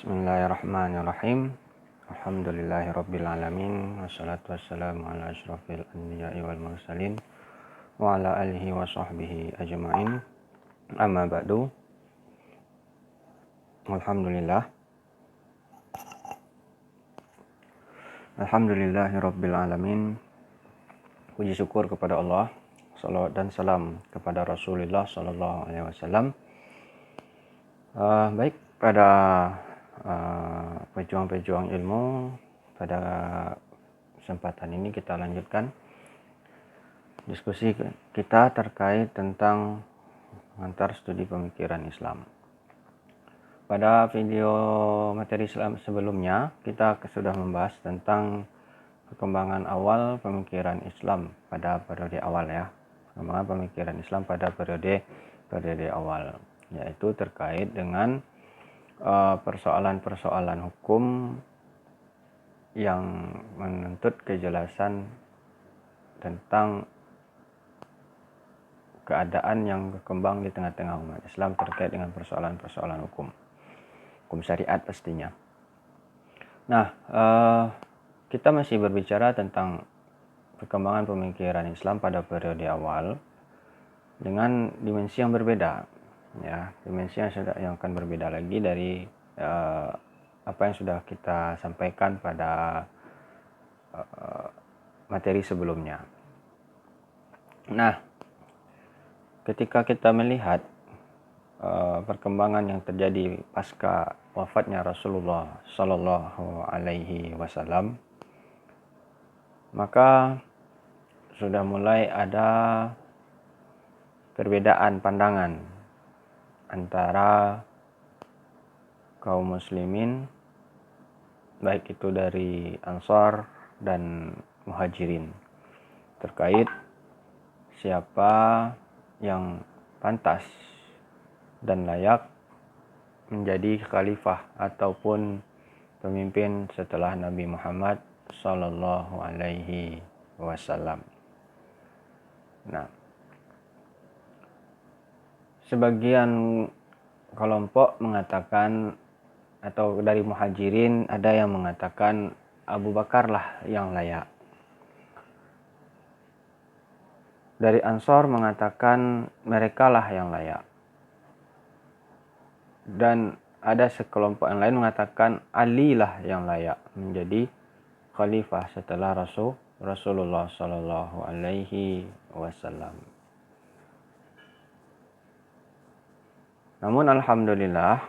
Bismillahirrahmanirrahim. Alhamdulillahirabbil alamin wassalatu wassalamu ala asyrofil anbiya'i wal mursalin wa ala alihi wa sahbihi ajma'in. Amma ba'du. Alhamdulillahirabbil alamin. Puji syukur kepada Allah, salawat dan salam kepada Rasulullah sallallahu alaihi wasallam. Baik, pada pejuang-pejuang ilmu, pada kesempatan ini kita lanjutkan diskusi kita terkait tentang mengantar studi pemikiran Islam. Pada video materi Islam sebelumnya, kita sudah membahas tentang perkembangan awal pemikiran Islam pada periode awal ya. Perkembangan pemikiran Islam pada periode awal, yaitu terkait dengan persoalan-persoalan hukum yang menuntut kejelasan tentang keadaan yang berkembang di tengah-tengah umat Islam terkait dengan persoalan-persoalan hukum syariat pastinya. Nah, kita masih berbicara tentang perkembangan pemikiran Islam pada periode awal dengan dimensi yang berbeda. Ya, dimensi yang akan berbeda lagi dari apa yang sudah kita sampaikan pada materi sebelumnya. Nah, ketika kita melihat perkembangan yang terjadi pasca wafatnya Rasulullah Sallallahu Alaihi Wasallam, maka sudah mulai ada perbedaan pandangan antara kaum muslimin, baik itu dari Ansar dan Muhajirin, terkait siapa yang pantas dan layak menjadi khalifah ataupun pemimpin setelah Nabi Muhammad Sallallahu Alaihi Wasallam. Nah, sebagian kelompok mengatakan, atau dari Muhajirin ada yang mengatakan Abu Bakar lah yang layak. Dari Ansar mengatakan mereka lah yang layak. Dan ada sekelompok yang lain mengatakan Ali lah yang layak menjadi khalifah setelah Rasulullah Sallallahu Alaihi Wasallam. Namun alhamdulillah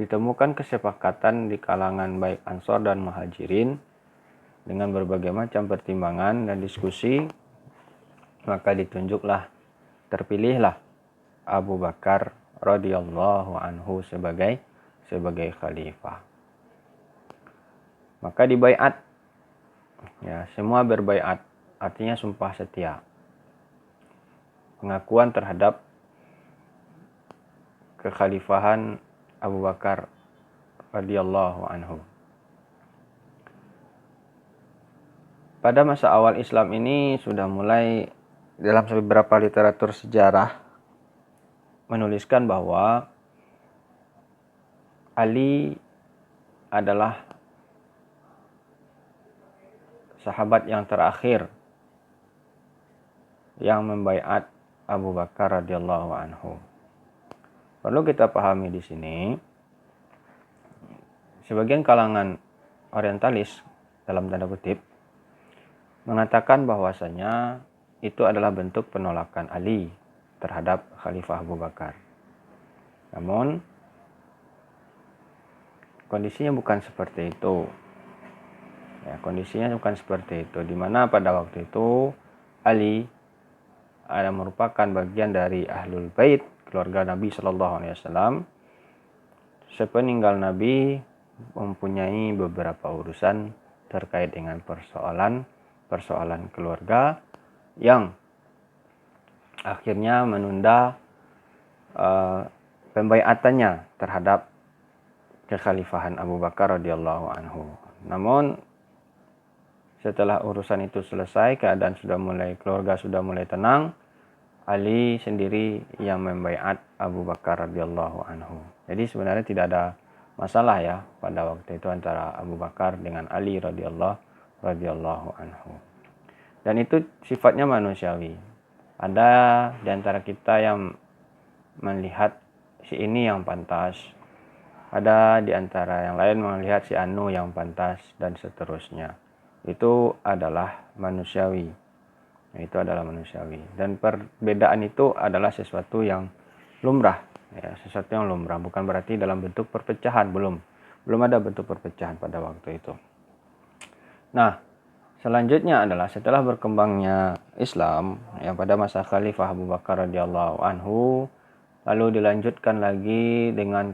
ditemukan kesepakatan di kalangan baik Ansar dan Muhajirin dengan berbagai macam pertimbangan dan diskusi, maka terpilihlah Abu Bakar radhiyallahu anhu sebagai khalifah. Maka dibaiat, ya, semua berbaiat, artinya sumpah setia, pengakuan terhadap kekhalifahan Abu Bakar radhiyallahu anhu. Pada masa awal Islam ini sudah mulai dalam beberapa literatur sejarah menuliskan bahwa Ali adalah sahabat yang terakhir yang membaiat Abu Bakar radhiyallahu anhu. Perlu kita pahami di sini, sebagian kalangan orientalis dalam tanda kutip mengatakan bahwasanya itu adalah bentuk penolakan Ali terhadap Khalifah Abu Bakar. Namun kondisinya bukan seperti itu. Ya, kondisinya bukan seperti itu, di mana pada waktu itu Ali ada merupakan bagian dari Ahlul Bait, keluarga Nabi Sallallahu Alaihi Wasallam. Sepeninggal Nabi mempunyai beberapa urusan terkait dengan persoalan keluarga yang akhirnya menunda pembaiatannya terhadap kekhalifahan Abu Bakar radhiyallahu anhu. Namun setelah urusan itu selesai, keluarga sudah mulai tenang, Ali sendiri yang membaiat Abu Bakar radhiyallahu anhu. Jadi sebenarnya tidak ada masalah ya pada waktu itu antara Abu Bakar dengan Ali radhiyallahu anhu. Dan itu sifatnya manusiawi. Ada di antara kita yang melihat si ini yang pantas, ada di antara yang lain melihat si anu yang pantas, dan seterusnya. Itu adalah manusiawi. Dan perbedaan itu adalah sesuatu yang lumrah ya, bukan berarti dalam bentuk perpecahan. Belum ada bentuk perpecahan pada waktu itu. Nah, selanjutnya adalah setelah berkembangnya Islam ya pada masa Khalifah Abu Bakar radhiyallahu anhu, lalu dilanjutkan lagi dengan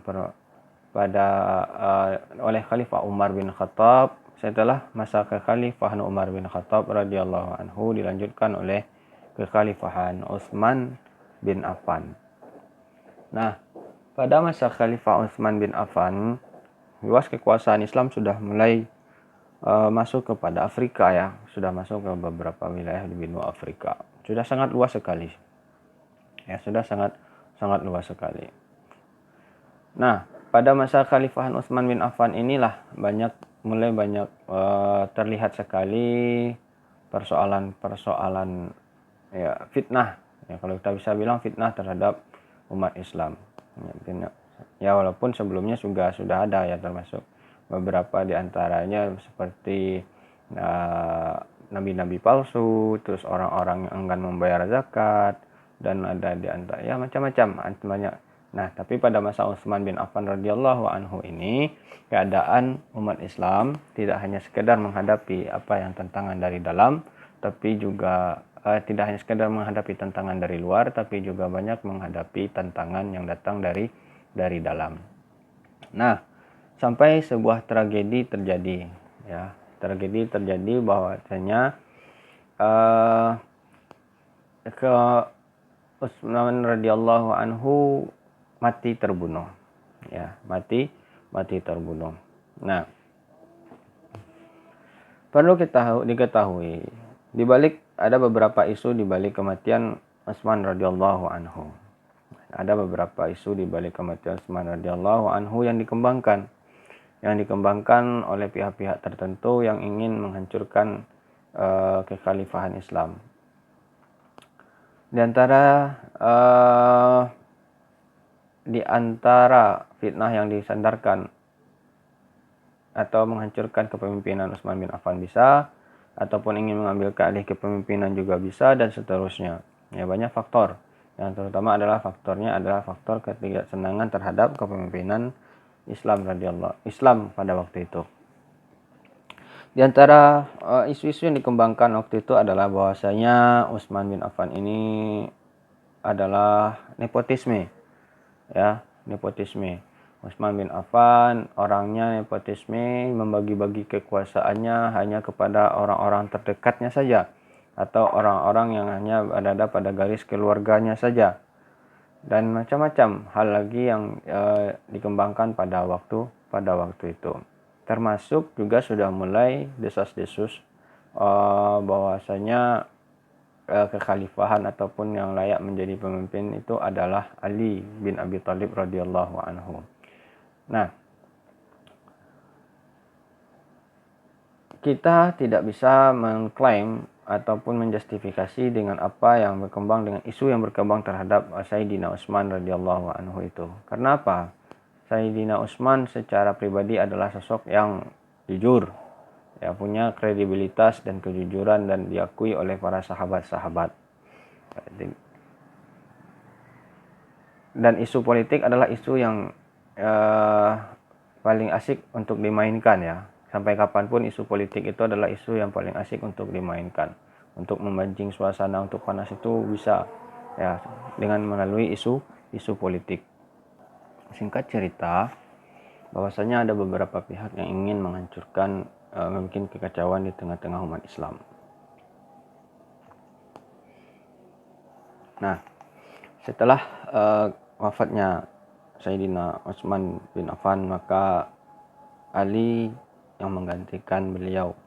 oleh Khalifah Umar bin Khattab. Setelah masa kekhalifahan Umar bin Khattab radhiyallahu anhu dilanjutkan oleh kekhalifahan Utsman bin Affan. Nah, pada masa Khalifah Utsman bin Affan, luas kekuasaan Islam sudah mulai masuk kepada Afrika ya, sudah masuk ke beberapa wilayah di benua Afrika. Sudah sangat luas sekali. Ya, sudah sangat luas sekali. Nah, pada masa Khalifahan Utsman bin Affan inilah mulai banyak terlihat sekali persoalan ya, fitnah ya, kalau kita bisa bilang fitnah terhadap umat Islam ya, walaupun sebelumnya sudah ada ya, termasuk beberapa di antaranya seperti nabi-nabi palsu, terus orang-orang yang enggan membayar zakat, dan ada di antara ya macam-macam banyak. Nah, tapi pada masa Utsman bin Affan radhiyallahu anhu ini, keadaan umat Islam tidak hanya sekedar menghadapi apa yang tantangan dari dalam, tapi juga tidak hanya sekedar menghadapi tantangan dari luar, tapi juga banyak menghadapi tantangan yang datang dari dalam. Nah, sampai sebuah tragedi terjadi ya. Tragedi terjadi bahwasanya ke Utsman radhiyallahu anhu mati terbunuh ya, mati terbunuh. Nah, perlu diketahui di balik ada beberapa isu di balik kematian Utsman radhiyallahu anhu. Ada beberapa isu di balik kematian Utsman radhiyallahu anhu yang dikembangkan oleh pihak-pihak tertentu yang ingin menghancurkan kekhalifahan Islam. Di antara fitnah yang disandarkan atau menghancurkan kepemimpinan Utsman bin Affan bisa, ataupun ingin mengambil alih kepemimpinan juga bisa, dan seterusnya. Ya, banyak faktor. Yang terutama adalah faktor ketidaksenangan terhadap kepemimpinan Islam pada waktu itu. Di antara isu-isu yang dikembangkan waktu itu adalah bahwasanya Utsman bin Affan ini adalah nepotisme. Ya, nepotisme. Utsman bin Affan orangnya nepotisme, membagi-bagi kekuasaannya hanya kepada orang-orang terdekatnya saja, atau orang-orang yang hanya berada pada garis keluarganya saja, dan macam-macam hal lagi yang dikembangkan pada waktu itu. Termasuk juga sudah mulai desas-desus bahwasanya kekhalifahan ataupun yang layak menjadi pemimpin itu adalah Ali bin Abi Thalib radhiyallahu anhu. Nah, kita tidak bisa mengklaim ataupun menjustifikasi dengan apa yang berkembang, dengan isu yang berkembang terhadap Sayyidina Utsman radhiyallahu anhu itu. Karena apa? Sayyidina Utsman secara pribadi adalah sosok yang jujur, ya, punya kredibilitas dan kejujuran, dan diakui oleh para sahabat-sahabat. Dan isu politik adalah isu yang paling asik untuk dimainkan ya. Sampai kapanpun isu politik itu adalah isu yang paling asik untuk dimainkan. Untuk memancing suasana untuk panas itu bisa ya dengan melalui isu politik. Singkat cerita, bahwasanya ada beberapa pihak yang ingin menghancurkan, membuat kekacauan di tengah-tengah umat Islam. Nah, setelah wafatnya Sayyidina Utsman bin Affan, maka Ali yang menggantikan beliau.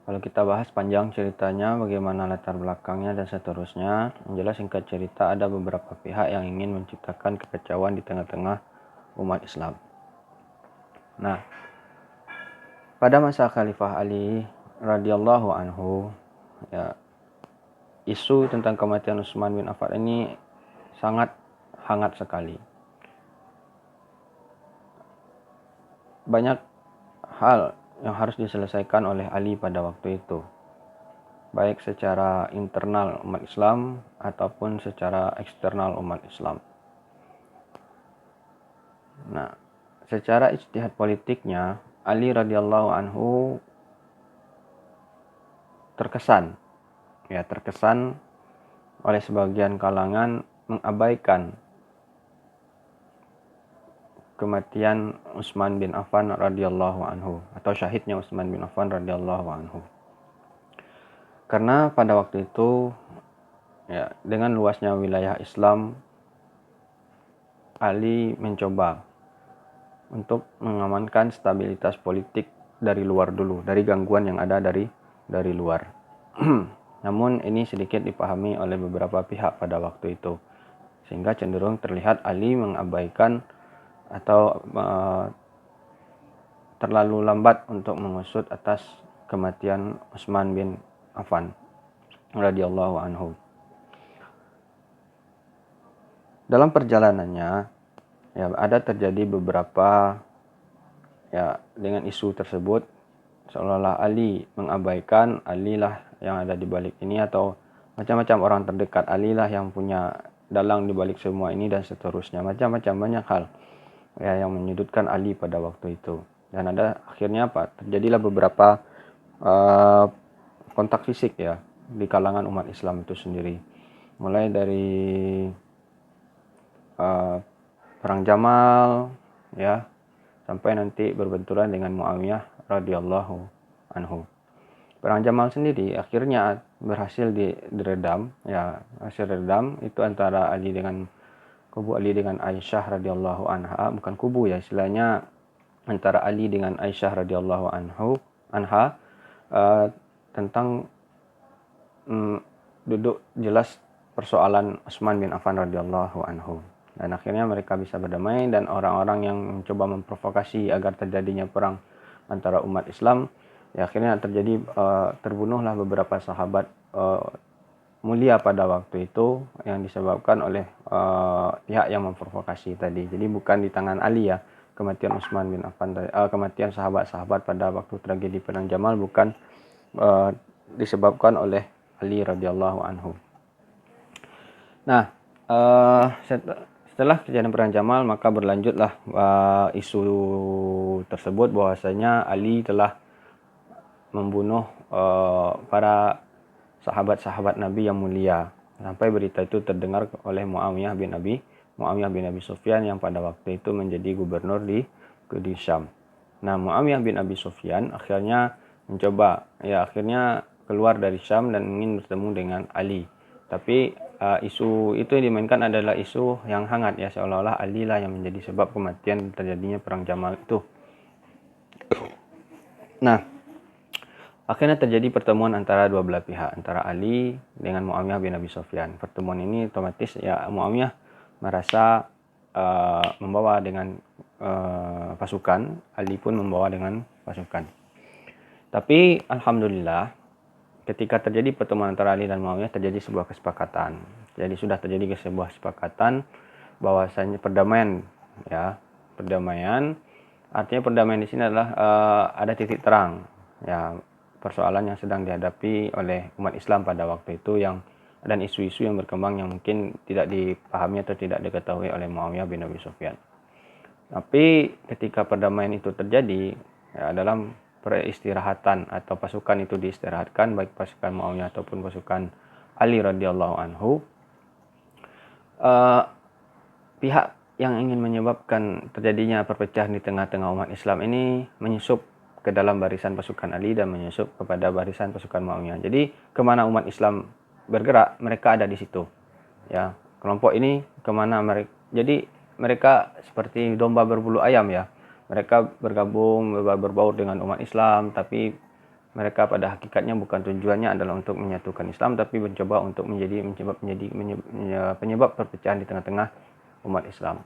Kalau kita bahas panjang ceritanya, bagaimana latar belakangnya dan seterusnya, yang jelas singkat cerita ada beberapa pihak yang ingin menciptakan kekacauan di tengah-tengah umat Islam. Nah, pada masa Khalifah Ali radhiyallahu anhu, ya, isu tentang kematian Utsman bin Affan ini sangat hangat sekali. Banyak hal yang harus diselesaikan oleh Ali pada waktu itu, baik secara internal umat Islam ataupun secara eksternal umat Islam. Nah, secara ijtihad politiknya, Ali radhiyallahu anhu terkesan oleh sebagian kalangan mengabaikan kematian Utsman bin Affan radhiyallahu anhu atau syahidnya Utsman bin Affan radhiyallahu anhu. Karena pada waktu itu, ya, dengan luasnya wilayah Islam, Ali mencoba untuk mengamankan stabilitas politik dari luar dulu, dari gangguan yang ada dari luar. Namun ini sedikit dipahami oleh beberapa pihak pada waktu itu, sehingga cenderung terlihat Ali mengabaikan atau terlalu lambat untuk mengusut atas kematian Utsman bin Affan radhiyallahu anhu. Dalam perjalanannya, ya, ada terjadi beberapa, ya, dengan isu tersebut seolah-olah Ali mengabaikan, Ali lah yang ada di balik ini, atau macam-macam orang terdekat Ali lah yang punya dalang di balik semua ini, dan seterusnya, macam-macam banyak hal, ya, yang menyudutkan Ali pada waktu itu. Dan ada akhirnya terjadilah beberapa kontak fisik, ya, di kalangan umat Islam itu sendiri, mulai dari perang Jamal, ya, sampai nanti berbenturan dengan Muawiyah radhiyallahu anhu. Perang Jamal sendiri akhirnya berhasil diredam, ya, hasil redam itu antara kubu Ali dengan Aisyah radhiyallahu anha, bukan kubu, ya, istilahnya antara Ali dengan Aisyah radhiyallahu anha, tentang duduk jelas persoalan Utsman bin Affan radhiyallahu anhu. Dan akhirnya mereka bisa berdamai, dan orang-orang yang mencoba memprovokasi agar terjadinya perang antara umat Islam, ya, akhirnya terbunuhlah beberapa sahabat mulia pada waktu itu yang disebabkan oleh pihak yang memprovokasi tadi. Jadi bukan di tangan Ali, ya, kematian Utsman bin Affan, kematian sahabat-sahabat pada waktu tragedi perang Jamal bukan disebabkan oleh Ali radhiyallahu anhu. Nah, setelah kejadian perang Jamal, maka berlanjutlah isu tersebut bahwasanya Ali telah membunuh para sahabat-sahabat Nabi yang mulia, sampai berita itu terdengar oleh Muawiyah bin Abi Sufyan yang pada waktu itu menjadi gubernur di Syam. Nah, Muawiyah bin Abi Sufyan akhirnya akhirnya keluar dari Syam dan ingin bertemu dengan Ali. Tapi isu itu yang dimainkan adalah isu yang hangat, ya, seolah-olah Ali lah yang menjadi sebab kematian terjadinya perang Jamal itu. Nah, akhirnya terjadi pertemuan antara dua belah pihak, antara Ali dengan Muawiyah bin Abi Sufyan. Pertemuan ini otomatis, ya, Muawiyah merasa membawa dengan pasukan, Ali pun membawa dengan pasukan. Tapi alhamdulillah, ketika terjadi pertemuan antara Ali dan Muawiyah, terjadi sebuah kesepakatan. Jadi sudah terjadi sebuah kesepakatan bahwasanya perdamaian, ya, perdamaian. Artinya perdamaian di sini adalah ada titik terang, ya, persoalan yang sedang dihadapi oleh umat Islam pada waktu itu, dan isu-isu yang berkembang yang mungkin tidak dipahami atau tidak diketahui oleh Muawiyah bin Abi Sufyan. Tapi ketika perdamaian itu terjadi, ya, dalam peristirahatan atau pasukan itu diistirahatkan, baik pasukan Muawiyah ataupun pasukan Ali radhiyallahu anhu, pihak yang ingin menyebabkan terjadinya perpecahan di tengah-tengah umat Islam ini menyusup ke dalam barisan pasukan Ali dan menyusup kepada barisan pasukan Muawiyah. Jadi kemana umat Islam bergerak, mereka ada di situ, ya. Kelompok ini kemana mereka, jadi mereka seperti domba berbulu ayam, ya. Mereka bergabung, berbaur dengan umat Islam, tapi mereka pada hakikatnya bukan tujuannya adalah untuk menyatukan Islam, tapi mencoba untuk penyebab perpecahan di tengah-tengah umat Islam,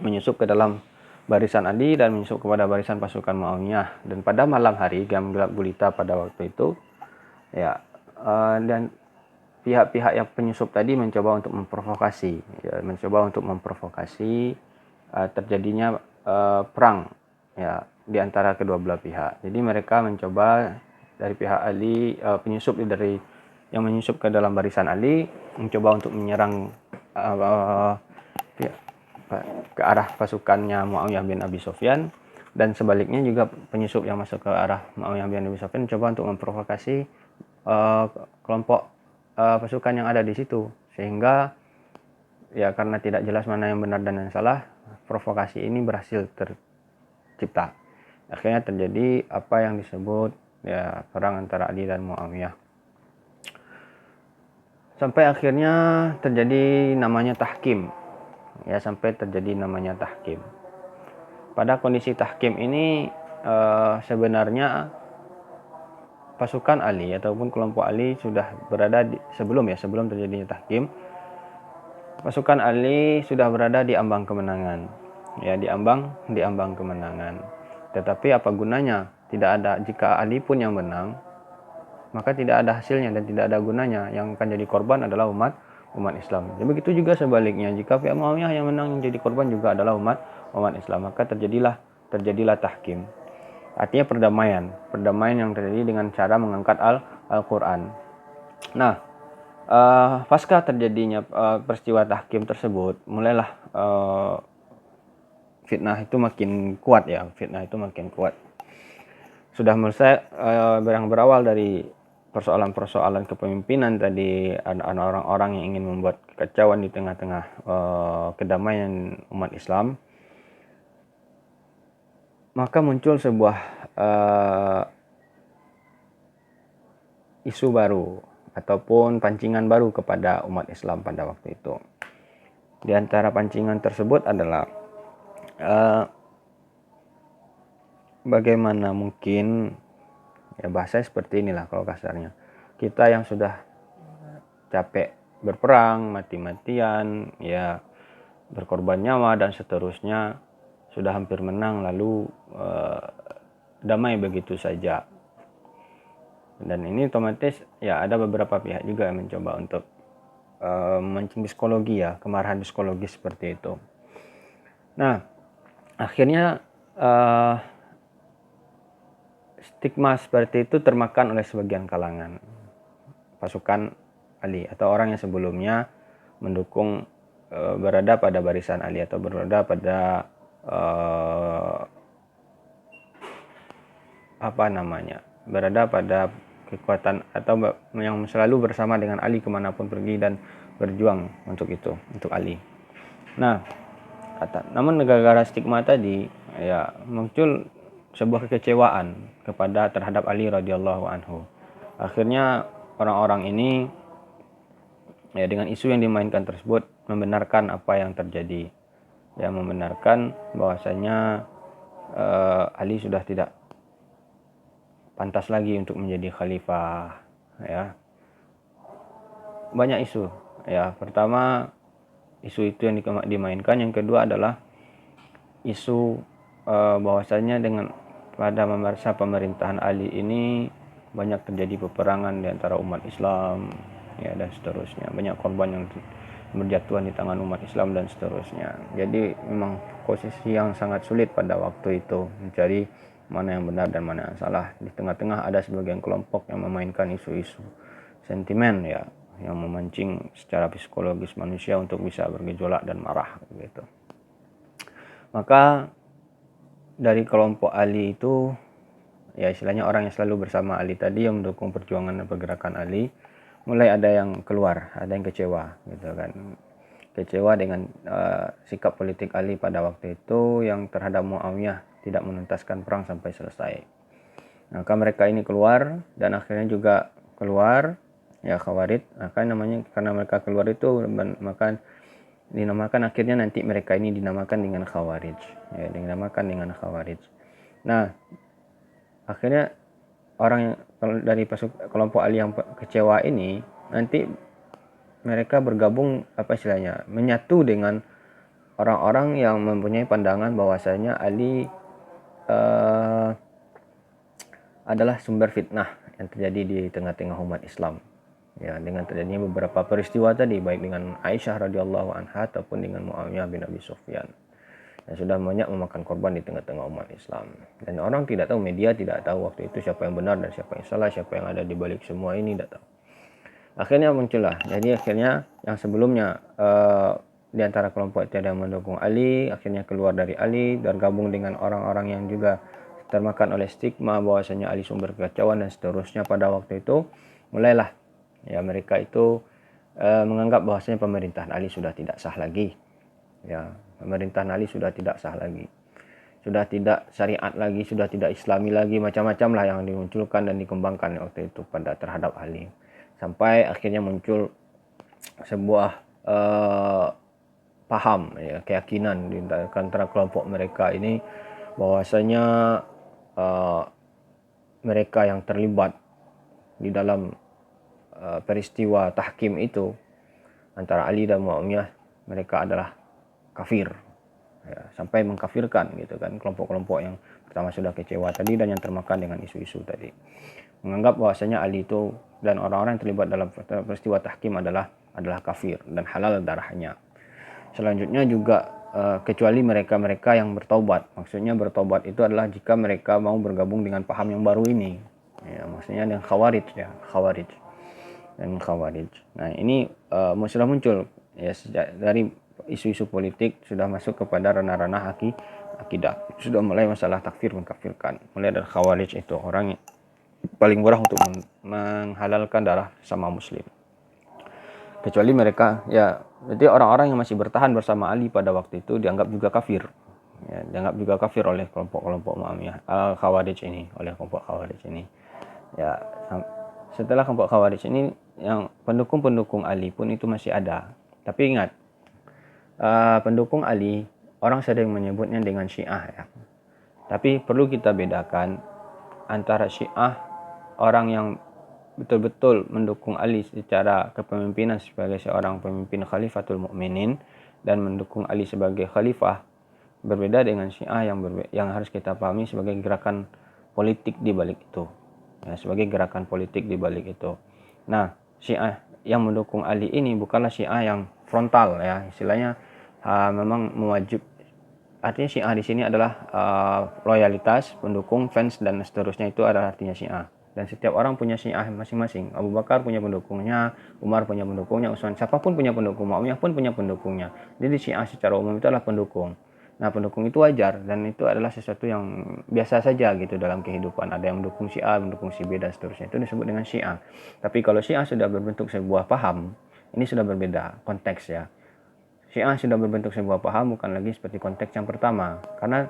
menyusup ke dalam barisan Ali dan menyusup kepada barisan pasukan Muawiyah. Dan pada malam hari jam gelap gulita pada waktu itu, ya, dan pihak-pihak yang penyusup tadi mencoba untuk memprovokasi terjadinya perang, ya, di antara kedua belah pihak. Jadi mereka mencoba dari pihak Ali, penyusup dari yang menyusup ke dalam barisan Ali mencoba untuk menyerang ke arah pasukannya Muawiyah bin Abi Sufyan, dan sebaliknya juga penyusup yang masuk ke arah Muawiyah bin Abi Sufyan mencoba untuk memprovokasi kelompok pasukan yang ada di situ, sehingga ya karena tidak jelas mana yang benar dan yang salah, provokasi ini berhasil tercipta. Akhirnya terjadi apa yang disebut ya perang antara Ali dan Muawiyah. Sampai akhirnya terjadi namanya tahkim. Ya, sampai terjadi namanya tahkim. Pada kondisi tahkim ini sebenarnya pasukan Ali ataupun kelompok Ali sudah berada sebelum terjadinya tahkim, pasukan Ali sudah berada di ambang kemenangan. Ya, di ambang kemenangan. Tetapi apa gunanya? Tidak ada, jika Ali pun yang menang, maka tidak ada hasilnya dan tidak ada gunanya. Yang akan jadi korban adalah umat Islam. Dan begitu juga sebaliknya, jika pihak Muawiyah yang menang, yang jadi korban juga adalah umat Islam, maka terjadilah tahkim. Artinya perdamaian yang terjadi dengan cara mengangkat Al-Quran. Nah, pasca terjadinya peristiwa tahkim tersebut, mulailah fitnah itu makin kuat. Sudah mulai yang berawal dari persoalan-persoalan kepemimpinan tadi, ada orang-orang yang ingin membuat kekacauan di tengah-tengah kedamaian umat Islam. Maka muncul sebuah isu baru ataupun pancingan baru kepada umat Islam pada waktu itu. Di antara pancingan tersebut adalah bagaimana mungkin, ya bahasa seperti inilah kalau kasarnya, kita yang sudah capek berperang mati-matian, ya berkorban nyawa dan seterusnya, sudah hampir menang, lalu damai begitu saja. Dan ini otomatis ya ada beberapa pihak juga yang mencoba untuk memancing psikologi, ya, kemarahan psikologis seperti itu. Nah, akhirnya stigma seperti itu termakan oleh sebagian kalangan pasukan Ali atau orang yang sebelumnya mendukung berada pada barisan Ali atau berada pada berada pada kekuatan atau yang selalu bersama dengan Ali kemanapun pergi dan berjuang untuk Ali. Nah, namun gara-gara stigma tadi, ya muncul sebuah kekecewaan terhadap Ali radhiyallahu anhu. Akhirnya orang-orang ini, ya, dengan isu yang dimainkan tersebut membenarkan apa yang terjadi, ya, membenarkan bahwasanya Ali sudah tidak pantas lagi untuk menjadi khalifah, ya. Banyak isu, ya. Pertama, isu itu yang dimainkan. Yang kedua adalah isu bahwasanya dengan pada masa pemerintahan Ali ini banyak terjadi peperangan di antara umat Islam, ya, dan seterusnya. Banyak korban yang berjatuhan di tangan umat Islam dan seterusnya. Jadi memang posisi yang sangat sulit pada waktu itu mencari mana yang benar dan mana yang salah. Di tengah-tengah ada sebagian kelompok yang memainkan isu-isu sentimen, ya, yang memancing secara psikologis manusia untuk bisa bergejolak dan marah gitu. Maka dari kelompok Ali itu, ya istilahnya orang yang selalu bersama Ali tadi, yang mendukung perjuangan dan pergerakan Ali, mulai ada yang keluar, ada yang kecewa gitu kan. Kecewa dengan sikap politik Ali pada waktu itu yang terhadap Muawiyah, tidak menuntaskan perang sampai selesai. Maka mereka ini keluar, dan akhirnya juga keluar, ya, Khawarij. Karena mereka keluar itu, maka dinamakan akhirnya nanti mereka ini dinamakan dengan Khawarij, ya, dinamakan dengan Khawarij. Nah, akhirnya orang yang dari kelompok Ali yang kecewa ini nanti mereka bergabung menyatu dengan orang-orang yang mempunyai pandangan bahwasanya Ali adalah sumber fitnah yang terjadi di tengah-tengah umat Islam. Ya, dengan terjadinya beberapa peristiwa tadi, baik dengan Aisyah radhiyallahu anha ataupun dengan Muawiyah bin Abi Sufyan, yang sudah banyak memakan korban di tengah-tengah umat Islam. Dan orang tidak tahu, media tidak tahu waktu itu siapa yang benar dan siapa yang salah, siapa yang ada di balik semua ini, tidak tahu. Akhirnya muncullah. Jadi akhirnya yang sebelumnya di antara kelompok itu ada yang mendukung Ali, akhirnya keluar dari Ali dan gabung dengan orang-orang yang juga termakan oleh stigma bahwasanya Ali sumber kekacauan dan seterusnya. Pada waktu itu mulailah ya mereka itu menganggap bahwasanya pemerintahan Ali sudah tidak sah lagi. Ya, pemerintahan Ali sudah tidak sah lagi. Sudah tidak syariat lagi, sudah tidak islami lagi, macam-macam lah yang dimunculkan dan dikembangkan waktu itu terhadap Ali. Sampai akhirnya muncul sebuah paham, ya, keyakinan di antara kelompok mereka ini bahwasanya mereka yang terlibat di dalam peristiwa tahkim itu antara Ali dan Muawiyah, mereka adalah kafir, ya, sampai mengkafirkan gitu kan kelompok-kelompok yang pertama sudah kecewa tadi dan yang termakan dengan isu-isu tadi, menganggap bahwasanya Ali itu dan orang-orang yang terlibat dalam peristiwa tahkim adalah kafir dan halal darahnya. Selanjutnya juga kecuali mereka-mereka yang bertobat. Maksudnya bertobat itu adalah jika mereka mau bergabung dengan paham yang baru ini, ya, maksudnya dengan khawarij, ya, khawarij. Nah, ini sudah muncul ya sejak dari isu-isu politik, sudah masuk kepada ranah-ranah akidah. Sudah mulai masalah takfir mengkafirkan. Mulai dari khawarij itu orang yang paling murah untuk menghalalkan darah sama muslim. Kecuali mereka, ya, jadi orang-orang yang masih bertahan bersama Ali pada waktu itu dianggap juga kafir. Ya, dianggap juga kafir oleh kelompok-kelompok Mu'awiyah, Khawarij ini, oleh kelompok Khawarij ini. Ya, setelah kelompok Khawarij ini, yang pendukung-pendukung Ali pun itu masih ada. Tapi ingat, pendukung Ali, orang sering menyebutnya dengan Syiah, ya. Tapi perlu kita bedakan antara Syiah, orang yang betul-betul mendukung Ali secara kepemimpinan sebagai seorang pemimpin Khalifatul Mukminin dan mendukung Ali sebagai khalifah, berbeda dengan Syiah yang harus kita pahami sebagai gerakan politik di balik itu. Ya, sebagai gerakan politik di balik itu. Nah, Syiah yang mendukung Ali ini bukanlah Syiah yang frontal, ya, istilahnya memang mewajib. Artinya Syiah di sini adalah loyalitas, pendukung, fans dan seterusnya, itu adalah artinya Syiah. Dan setiap orang punya Syiah masing-masing. Abu Bakar punya pendukungnya, Umar punya pendukungnya, Utsman, siapapun punya pendukung, Muawiyah pun punya pendukungnya. Jadi Syiah secara umum itu adalah pendukung. Nah, pendukung itu wajar dan itu adalah sesuatu yang biasa saja gitu dalam kehidupan. Ada yang mendukung si A, mendukung si B dan seterusnya. Itu disebut dengan Syiah. Tapi kalau Syiah sudah berbentuk sebuah paham, ini sudah berbeda konteks, ya. Syiah sudah berbentuk sebuah paham, bukan lagi seperti konteks yang pertama. Karena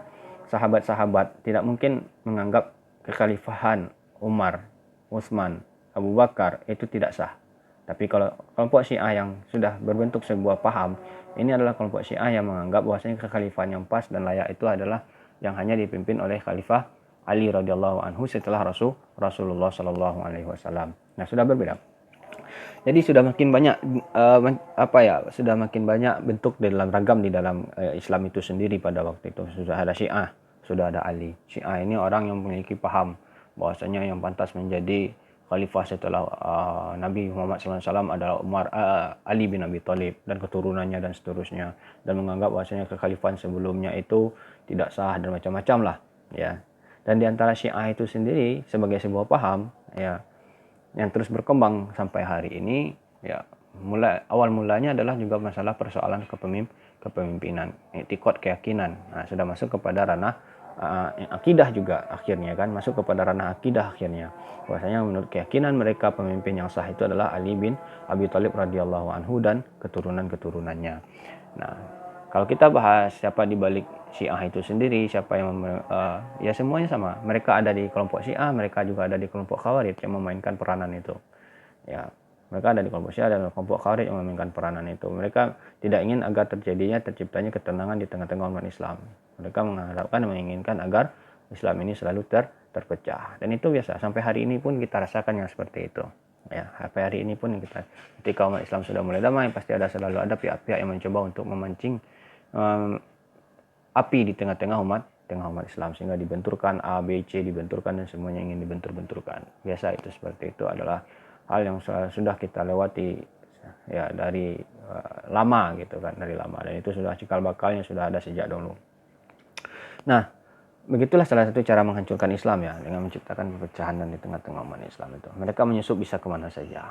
sahabat-sahabat tidak mungkin menganggap kekhalifahan Umar, Utsman, Abu Bakar itu tidak sah. Tapi kalau kelompok Syiah yang sudah berbentuk sebuah paham, ini adalah kelompok Syiah yang menganggap bahwasanya kekhalifahan yang pas dan layak itu adalah yang hanya dipimpin oleh Khalifah Ali radhiyallahu anhu setelah Rasulullah sallallahu alaihi wasallam. Nah, sudah berbeda. Jadi sudah makin banyak sudah makin banyak bentuk dalam ragam di dalam Islam itu sendiri pada waktu itu. Sudah ada Syiah, sudah ada Ali. Syiah ini orang yang memiliki paham bahwasanya yang pantas menjadi khalifah setelah Nabi Muhammad SAW adalah Ali bin Abi Thalib dan keturunannya dan seterusnya, dan menganggap bahwasanya kekhalifahan sebelumnya itu tidak sah dan macam-macam lah, ya. Dan di antara Syiah itu sendiri sebagai sebuah paham, ya, yang terus berkembang sampai hari ini, ya, awal mulanya adalah juga masalah persoalan kepemimpinan, etikot, keyakinan. Nah, sudah masuk kepada ranah akidah juga akhirnya, kan, masuk kepada ranah akidah akhirnya. Bahwasanya menurut keyakinan mereka pemimpin yang sah itu adalah Ali bin Abi Thalib radhiyallahu anhu dan keturunan-keturunannya. Nah, kalau kita bahas siapa di balik Syiah itu sendiri, siapa yang ya semuanya sama. Mereka ada di kelompok Syiah, mereka juga ada di kelompok Khawarij yang memainkan peranan itu. Ya, mereka ada di kelompok Syiah dan kelompok Khawarij yang memainkan peranan itu. Mereka tidak ingin agar terciptanya ketenangan di tengah-tengah umat Islam. Mereka menginginkan agar Islam ini selalu terpecah. Dan itu biasa, sampai hari ini pun kita rasakan yang seperti itu. Ya, sampai hari ini pun kita, ketika umat Islam sudah mulai damai, pasti selalu ada pihak-pihak yang mencoba untuk memancing api di tengah-tengah umat Islam, sehingga dibenturkan A, B, C, dibenturkan, dan semuanya ingin dibenturkan. Biasa itu, seperti itu adalah hal yang sudah kita lewati ya dari lama gitu kan, dari lama, dan itu sudah cikal bakalnya sudah ada sejak dulu. Nah, begitulah salah satu cara menghancurkan Islam ya, dengan menciptakan perpecahan dan di tengah-tengah umat Islam itu. Mereka menyusup bisa kemana saja.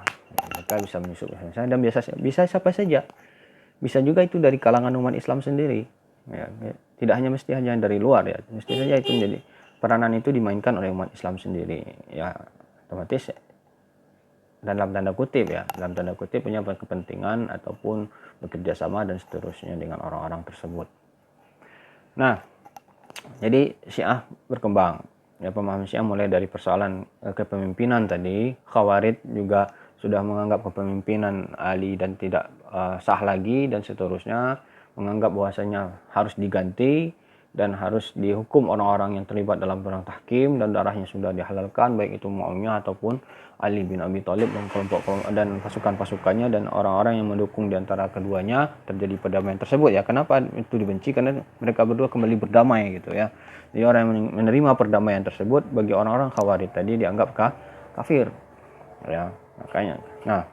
Mereka bisa menyusup dan bisa siapa saja. Bisa juga itu dari kalangan umat Islam sendiri. Ya, tidak hanya mesti hanya dari luar ya. Mesti saja itu menjadi peranan itu dimainkan oleh umat Islam sendiri. Ya, otomatis dalam tanda kutip punya kepentingan ataupun bekerja sama dan seterusnya dengan orang-orang tersebut. Nah, jadi Syiah berkembang. Ya, pemahaman Syiah mulai dari persoalan kepemimpinan tadi. Khawarij juga sudah menganggap kepemimpinan Ali dan tidak sah lagi, dan seterusnya menganggap bahwasanya harus diganti dan harus dihukum orang-orang yang terlibat dalam perang tahkim dan darahnya sudah dihalalkan, baik itu Muawiyah ataupun Ali bin Abi Thalib dan kelompok dan pasukan-pasukannya dan orang-orang yang mendukung di antara keduanya terjadi perdamaian tersebut. Ya, kenapa itu dibenci? Karena mereka berdua kembali berdamai gitu ya. Jadi orang yang menerima perdamaian tersebut bagi orang-orang Khawarij tadi dianggap kafir. Ya, makanya. Nah,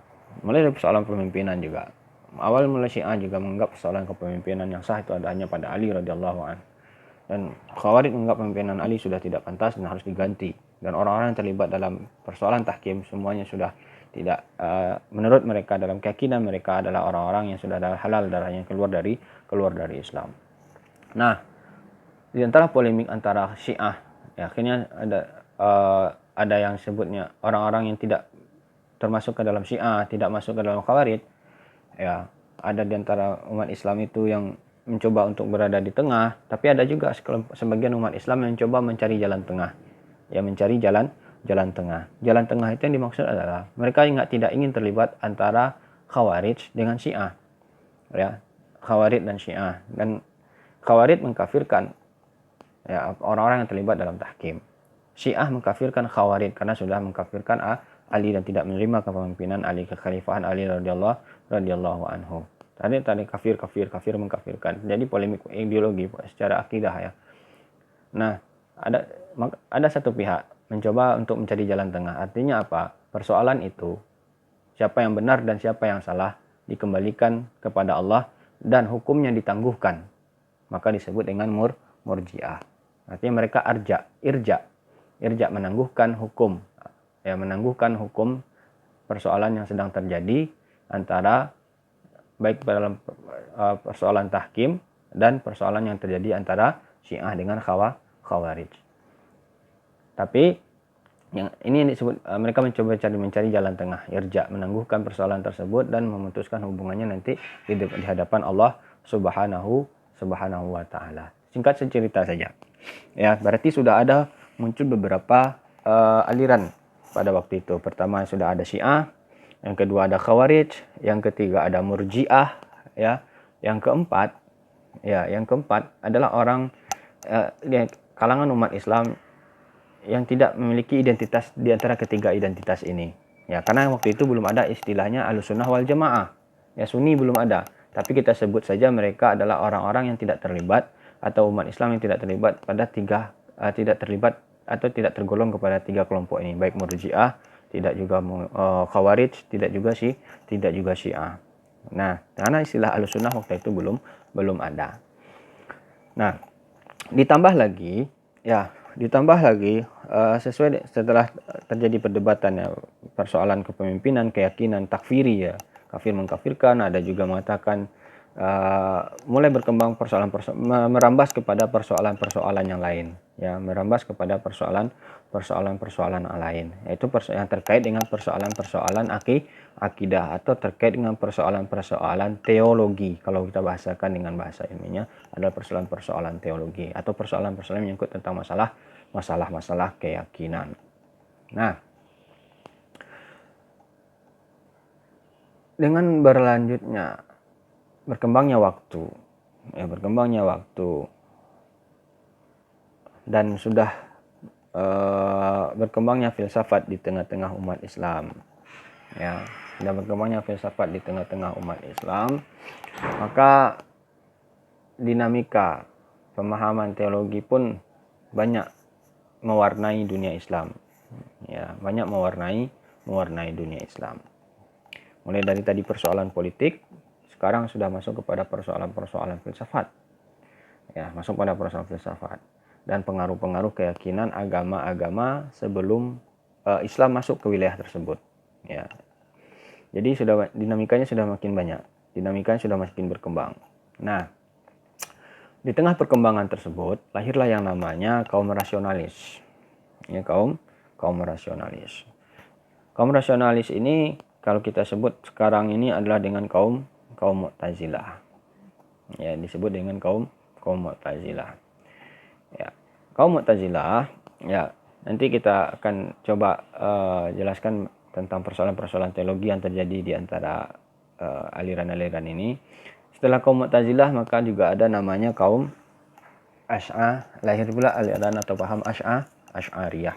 mulai dari persoalan pemimpinan juga. Awal mulai Syiah juga menganggap persoalan kepemimpinan yang sah itu adanya pada Ali radhiyallahu anhu. Dan Khawarij menganggap pemimpinan Ali sudah tidak pantas dan harus diganti. Dan orang-orang yang terlibat dalam persoalan tahkim semuanya sudah tidak, menurut mereka dalam keyakinan mereka adalah orang-orang yang sudah halal darahnya keluar dari Islam. Nah, di antara polemik antara Syiah, ya, akhirnya ada yang sebutnya orang-orang yang tidak termasuk ke dalam Syiah, tidak masuk ke dalam Khawarij. Ya, ada di antara umat Islam itu yang mencoba untuk berada di tengah, tapi ada juga sebagian umat Islam yang mencoba mencari jalan tengah. Ya, mencari jalan tengah. Jalan tengah itu yang dimaksud adalah mereka tidak ingin terlibat antara Khawarij dengan Syiah. Ya, Khawarij dan Syiah. Dan Khawarij mengkafirkan ya orang-orang yang terlibat dalam tahkim. Syiah mengkafirkan Khawarij karena sudah mengkafirkan Ali dan tidak menerima kepemimpinan Ali, kekhalifahan Ali radhiyallahu anhu. Tadi kafir mengkafirkan. Jadi polemik ideologi secara akidah ya. Nah, ada satu pihak mencoba untuk mencari jalan tengah. Artinya apa? Persoalan itu siapa yang benar dan siapa yang salah dikembalikan kepada Allah dan hukumnya ditangguhkan. Maka disebut dengan murji'ah. Artinya mereka irja menangguhkan hukum. Ya, menangguhkan hukum persoalan yang sedang terjadi antara baik dalam persoalan tahkim dan persoalan yang terjadi antara Syiah dengan Khawarij. Tapi yang ini disebut mereka mencoba mencari jalan tengah, irja, menangguhkan persoalan tersebut dan memutuskan hubungannya nanti di hadapan Allah Subhanahu wa taala. Singkat cerita saja. Ya, berarti sudah ada muncul beberapa aliran pada waktu itu. Pertama sudah ada Syiah, yang kedua ada Khawarij, yang ketiga ada Murji'ah, ya. Yang keempat adalah orang kalangan umat Islam yang tidak memiliki identitas di antara ketiga identitas ini. Ya, karena waktu itu belum ada istilahnya Ahlussunnah wal Jamaah. Ya, Sunni belum ada, tapi kita sebut saja mereka adalah orang-orang yang tidak terlibat atau umat Islam yang tidak terlibat pada tidak terlibat atau tidak tergolong kepada tiga kelompok ini, baik Murji'ah, tidak juga Khawarij, tidak juga Syiah. Nah, karena istilah Ahlussunnah waktu itu belum ada. Nah, ditambah lagi sesuai setelah terjadi perdebatan ya, persoalan kepemimpinan, keyakinan, takfiri ya, kafir mengkafirkan, ada juga mengatakan mulai berkembang merambas kepada persoalan-persoalan yang lain ya, merambas kepada persoalan-persoalan lain, yaitu yang terkait dengan persoalan-persoalan akidah atau terkait dengan persoalan-persoalan teologi. Kalau kita bahasakan dengan bahasa ilmiahnya adalah persoalan-persoalan teologi atau persoalan-persoalan yang menyangkut tentang masalah keyakinan. Nah, dengan berkembangnya waktu dan sudah berkembangnya filsafat di tengah-tengah umat Islam. Ya, sudah berkembangnya filsafat di tengah-tengah umat Islam, maka dinamika pemahaman teologi pun banyak mewarnai dunia Islam. Ya, banyak mewarnai dunia Islam. Mulai dari tadi persoalan politik, sekarang sudah masuk kepada persoalan-persoalan filsafat. Ya, masuk pada persoalan filsafat dan pengaruh-pengaruh keyakinan agama-agama sebelum Islam masuk ke wilayah tersebut. Ya. Jadi dinamikanya sudah makin banyak, dinamikanya sudah makin berkembang. Nah, di tengah perkembangan tersebut lahirlah yang namanya kaum rasionalis. Ya, kaum rasionalis. Kaum rasionalis ini kalau kita sebut sekarang ini adalah dengan kaum Mu'tazilah. Ya, disebut dengan kaum Mu'tazilah. Ya, kaum Mu'tazilah, ya, nanti kita akan coba jelaskan tentang persoalan-persoalan teologi yang terjadi di antara aliran-aliran ini. Setelah kaum Mu'tazilah maka juga ada namanya kaum lahir pula aliran atau paham Asy'ariyah.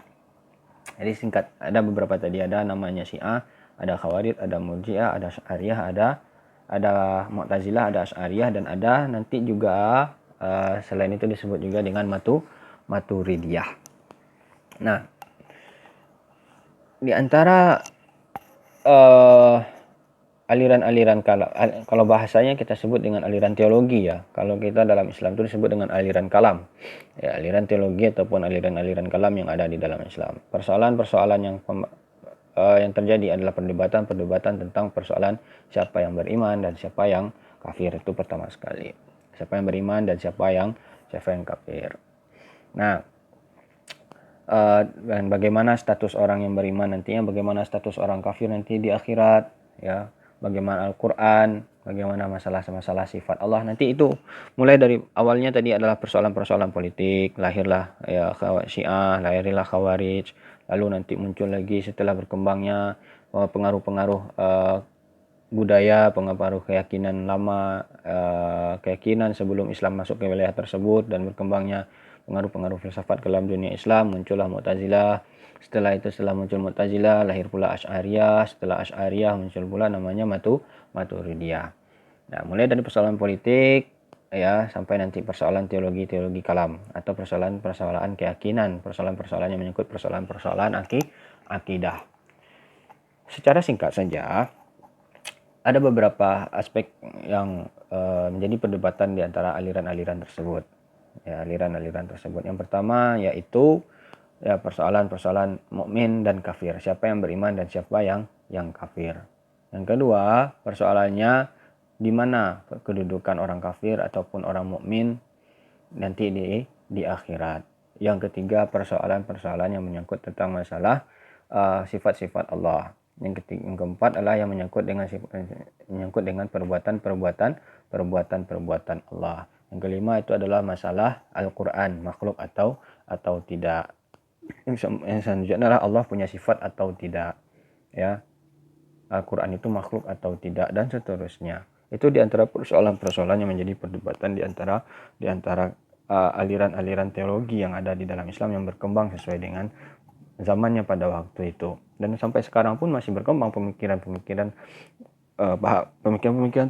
Jadi singkat, ada beberapa tadi, ada namanya Syiah, ada Khawarij, ada Murji'ah, ada Asy'ariyah, ada Mu'tazilah, ada Asy'ariyah, dan ada nanti juga selain itu disebut juga dengan Maturidiyah. Nah, di antara aliran-aliran kalau bahasanya kita sebut dengan aliran teologi, ya. Kalau kita dalam Islam itu disebut dengan aliran kalam. Ya, aliran teologi ataupun aliran-aliran kalam yang ada di dalam Islam. Persoalan-persoalan yang terjadi adalah perdebatan tentang persoalan siapa yang beriman dan siapa yang kafir, itu pertama sekali. Siapa yang beriman dan siapa yang kafir. Nah, dan bagaimana status orang yang beriman nantinya, bagaimana status orang kafir nanti di akhirat, ya. Bagaimana Al-Quran, bagaimana masalah-masalah sifat Allah. Nanti itu mulai dari awalnya tadi adalah persoalan-persoalan politik, lahirlah ya Syiah, lahirlah Khawarij, lalu nanti muncul lagi setelah berkembangnya pengaruh-pengaruh budaya, pengaruh keyakinan lama, keyakinan sebelum Islam masuk ke wilayah tersebut, dan berkembangnya pengaruh-pengaruh filsafat ke dalam dunia Islam, muncullah Mu'tazilah. Setelah muncul Mu'tazilah, lahir pula Asy'ariyah. Setelah Asy'ariyah muncul pula namanya Maturidiyah. Nah, mulai dari persoalan politik, ya, sampai nanti persoalan teologi kalam, atau persoalan keyakinan, persoalan yang menyangkut persoalan akidah. Secara singkat saja, ada beberapa aspek yang menjadi perdebatan di antara aliran-aliran tersebut. Ya, aliran-aliran tersebut. Yang pertama yaitu ya persoalan mukmin dan kafir. Siapa yang beriman dan siapa yang kafir. Yang kedua, persoalannya di mana kedudukan orang kafir ataupun orang mukmin nanti di akhirat. Yang ketiga, persoalan-persoalan yang menyangkut tentang masalah sifat-sifat Allah. Yang keempat adalah yang menyangkut dengan perbuatan Allah. Yang kelima itu adalah masalah Al-Quran, makhluk atau tidak. Yang selanjutnya adalah Allah punya sifat atau tidak, ya. Al-Quran itu makhluk atau tidak, dan seterusnya. Itu di antara persoalan-persoalan yang menjadi perdebatan di antara aliran-aliran teologi yang ada di dalam Islam yang berkembang sesuai dengan zamannya pada waktu itu. Dan sampai sekarang pun masih berkembang pemikiran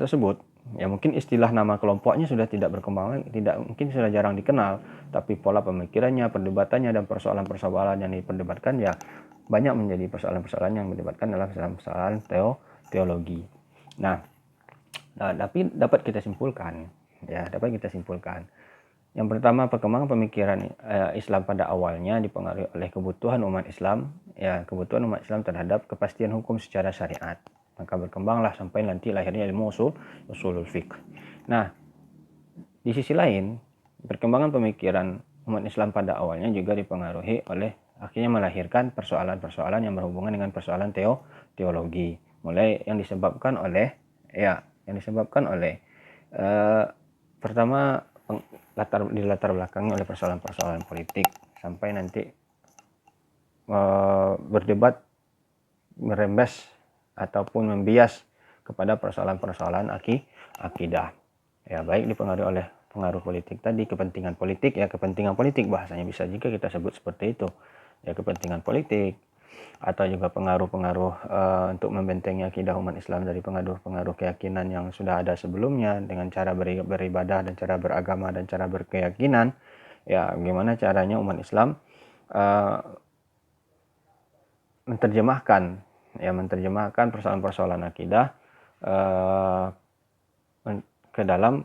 tersebut. Ya, mungkin istilah nama kelompoknya sudah tidak berkembang, mungkin sudah jarang dikenal, tapi pola pemikirannya, perdebatannya, dan persoalan-persoalan yang diperdebatkan ya banyak menjadi persoalan-persoalan yang diperdebatkan dalam persoalan teologi. Nah, tapi dapat kita simpulkan. Yang pertama, perkembangan pemikiran Islam pada awalnya dipengaruhi oleh kebutuhan umat Islam terhadap kepastian hukum secara syariat. Maka berkembanglah sampai nanti lahirnya ilmu usulul fiqh. Nah, di sisi lain, perkembangan pemikiran umat Islam pada awalnya juga dipengaruhi oleh akhirnya melahirkan persoalan-persoalan yang berhubungan dengan persoalan teologi. Mulai yang disebabkan oleh pertama dilatar belakangi oleh persoalan-persoalan politik, sampai nanti berdebat merembes ataupun membias kepada persoalan-persoalan akidah. Ya, baik dipengaruhi oleh pengaruh politik tadi, kepentingan politik ya, kepentingan politik bahasanya bisa juga kita sebut seperti itu. Ya, kepentingan politik atau juga pengaruh-pengaruh untuk membentengi akidah umat Islam dari pengaruh-pengaruh keyakinan yang sudah ada sebelumnya dengan cara beribadah dan cara beragama dan cara berkeyakinan. Ya, gimana caranya umat Islam menerjemahkan persoalan-persoalan akidah ke dalam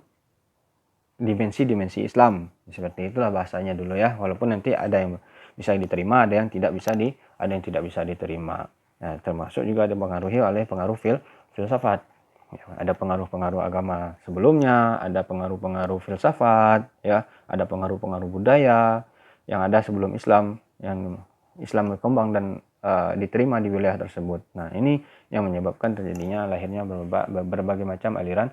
dimensi-dimensi Islam. Seperti itulah bahasanya dulu ya. Walaupun nanti ada yang bisa diterima, ada yang tidak bisa diterima. Nah, termasuk juga dipengaruhi oleh pengaruh filsafat. Ya, ada pengaruh-pengaruh agama sebelumnya, ada pengaruh-pengaruh filsafat, ya, ada pengaruh-pengaruh budaya yang ada sebelum Islam, yang Islam berkembang dan diterima di wilayah tersebut. Nah, ini yang menyebabkan terjadinya lahirnya berbagai macam aliran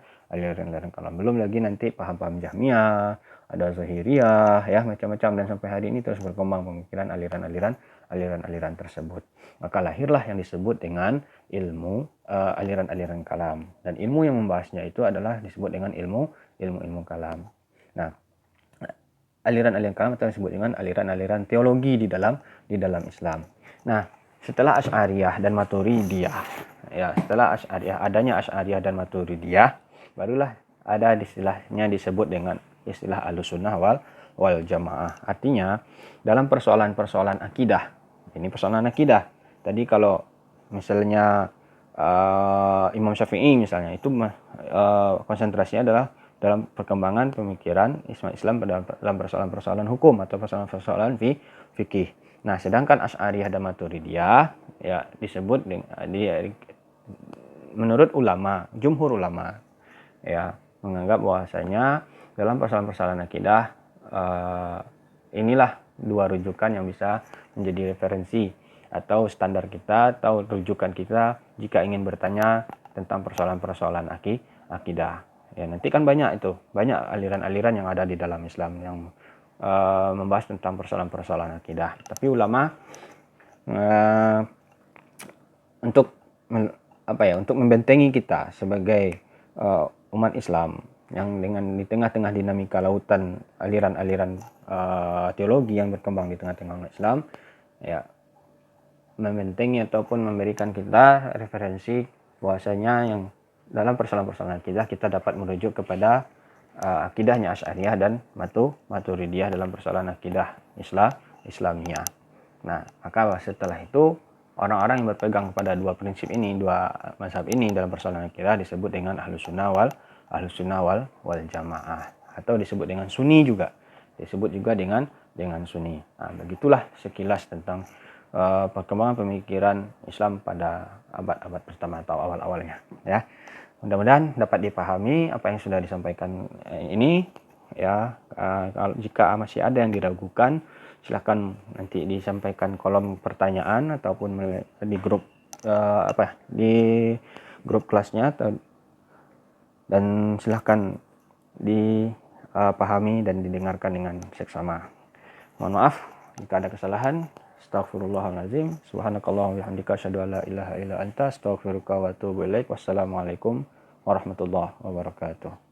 kalam. Belum lagi nanti paham-paham Jahmiyah, ada Zahiriyah, ya, macam-macam, dan sampai hari ini terus berkembang pemikiran aliran-aliran tersebut. Maka lahirlah yang disebut dengan ilmu aliran-aliran kalam, dan ilmu yang membahasnya itu adalah disebut dengan ilmu kalam. Nah, aliran-aliran kalam atau disebut dengan aliran-aliran teologi di dalam Islam. Nah, setelah Asy'ariyah dan Maturidiyah, ya, setelah adanya Asy'ariyah dan Maturidiyah, barulah ada istilahnya disebut dengan istilah Ahlussunnah wal Jamaah. Artinya dalam persoalan-persoalan akidah, ini persoalan akidah. Tadi kalau misalnya Imam Syafi'i misalnya, itu konsentrasinya adalah dalam perkembangan pemikiran Islam dalam persoalan-persoalan hukum atau persoalan-persoalan fikih. Nah, sedangkan Asy'ariyah dan Maturidiyah ya disebut menurut ulama, jumhur ulama, ya, menganggap bahwasanya dalam persoalan-persoalan akidah inilah dua rujukan yang bisa menjadi referensi atau standar kita atau rujukan kita jika ingin bertanya tentang persoalan-persoalan akidah. Ya, nanti kan banyak aliran-aliran yang ada di dalam Islam yang membahas tentang persoalan-persoalan akidah. Tapi ulama untuk membentengi kita sebagai umat Islam yang dengan di tengah-tengah dinamika lautan aliran-aliran teologi yang berkembang di tengah-tengah umat Islam, ya, membentengi ataupun memberikan kita referensi bahwasanya yang dalam persoalan-persoalan akidah kita dapat merujuk kepada akidahnya Asy'ariyah dan Maturidiyah dalam persoalan akidah Islamiyah. Nah, maka setelah itu orang-orang yang berpegang kepada dua prinsip ini, dua mazhab ini dalam persoalan akidah disebut dengan Ahlussunnah wal Jamaah, atau disebut dengan Sunni juga. Disebut juga dengan Sunni. Nah, begitulah sekilas tentang perkembangan pemikiran Islam pada abad-abad pertama atau awal-awalnya, ya. Mudah-mudahan dapat dipahami apa yang sudah disampaikan ini, ya. Kalau jika masih ada yang diragukan, silahkan nanti disampaikan kolom pertanyaan ataupun di grup di grup kelasnya, dan silahkan dipahami dan didengarkan dengan seksama. Mohon maaf jika ada kesalahan. Astaghfirullahaladzim. Subhanakallahumma wa bihamdika asyhadu an la ilaha illa anta astaghfiruka wa atubu ilaik. Wassalamualaikum warahmatullahi wabarakatuh.